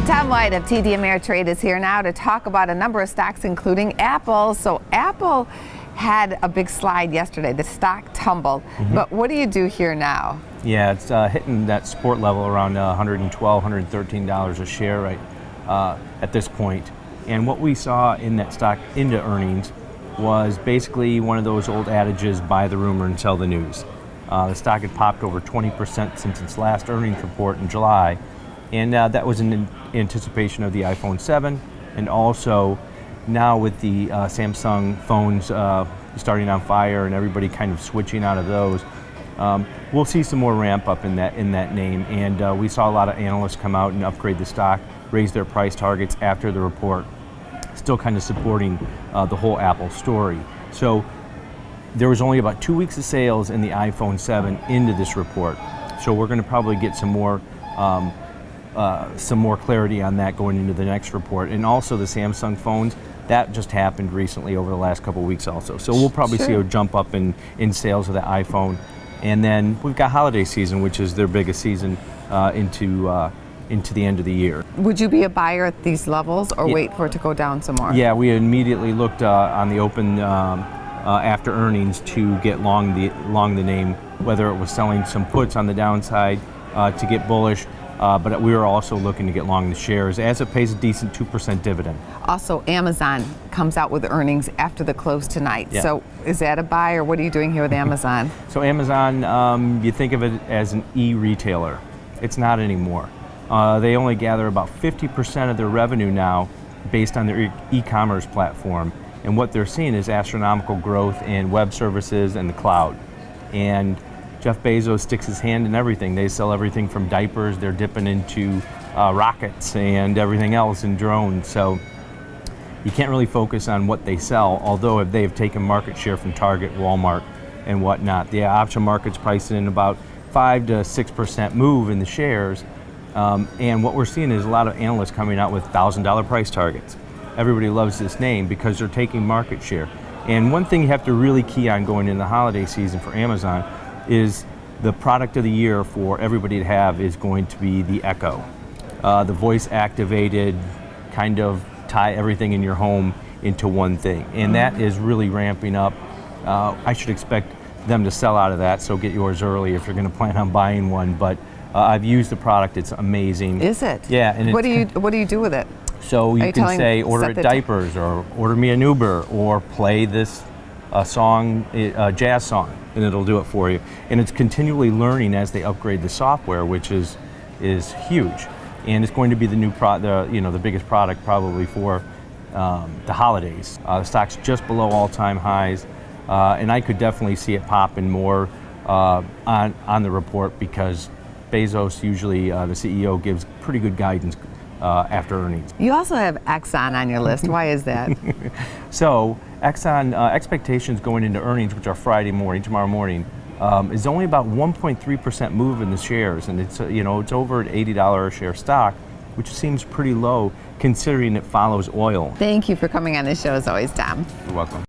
Tom White of TD Ameritrade is here now to talk about a number of stocks, including Apple. So Apple had a big slide yesterday. The stock tumbled. But what do you do here now? Yeah, it's hitting that support level around $112, $113 a share right at this point. And what we saw in that stock into earnings was basically one of those old adages, buy the rumor and sell the news. The stock had popped over 20% since its last earnings report in July. And that was in anticipation of the iPhone 7, and also now with the Samsung phones starting on fire and everybody kind of switching out of those, we'll see some more ramp up in that name. And we saw a lot of analysts come out and upgrade the stock, raise their price targets after the report, still kind of supporting the whole Apple story. So there was only about 2 weeks of sales in the iPhone 7 into this report. So we're going to probably get some more clarity on that going into the next report. And also the Samsung phones, that just happened recently over the last couple of weeks also. So we'll probably see a jump up in sales of the iPhone. And then we've got holiday season, which is their biggest season into the end of the year. Would you be a buyer at these levels or wait for it to go down some more? Yeah, we immediately looked on the open after earnings to get long the name, whether it was selling some puts on the downside to get bullish. But we were also looking to get long the shares as it pays a decent 2% dividend. Also, Amazon comes out with earnings after the close tonight. Yeah. So is that a buy, or what are you doing here with Amazon? So Amazon, you think of it as an e-retailer. It's not anymore. They only gather about 50% of their revenue now based on their e-commerce platform. And what they're seeing is astronomical growth in web services and the cloud. And Jeff Bezos sticks his hand in everything. They sell everything from diapers, they're dipping into rockets and everything else, and drones. So you can't really focus on what they sell, although if they've taken market share from Target, Walmart, and whatnot. The option market's priced in about 5 to 6% move in the shares. And what we're seeing is a lot of analysts coming out with $1,000 price targets. Everybody loves this name because they're taking market share. And one thing you have to really key on going into the holiday season for Amazon is the product of the year for everybody to have is going to be the Echo. The voice activated, kind of tie everything in your home into one thing. And that is really ramping up. I should expect them to sell out of that, so get yours early if you're going to plan on buying one. But I've used the product, it's amazing. Is it? Yeah. And what do you do with it? So you can say order it diapers, or order me an Uber, or play this song, a jazz song, and it'll do it for you. And it's continually learning as they upgrade the software, which is huge. And it's going to be the new the biggest product probably for the holidays. The stock's just below all-time highs, and I could definitely see it popping more on the report because Bezos, usually the CEO, gives pretty good guidance after earnings. You also have Exxon on your list. Why is that? So Exxon expectations going into earnings, which are tomorrow morning, is only about 1.3% move in the shares, and it's it's over an $80 a share stock, which seems pretty low considering it follows oil. Thank you for coming on the show as always, Tom. You're welcome.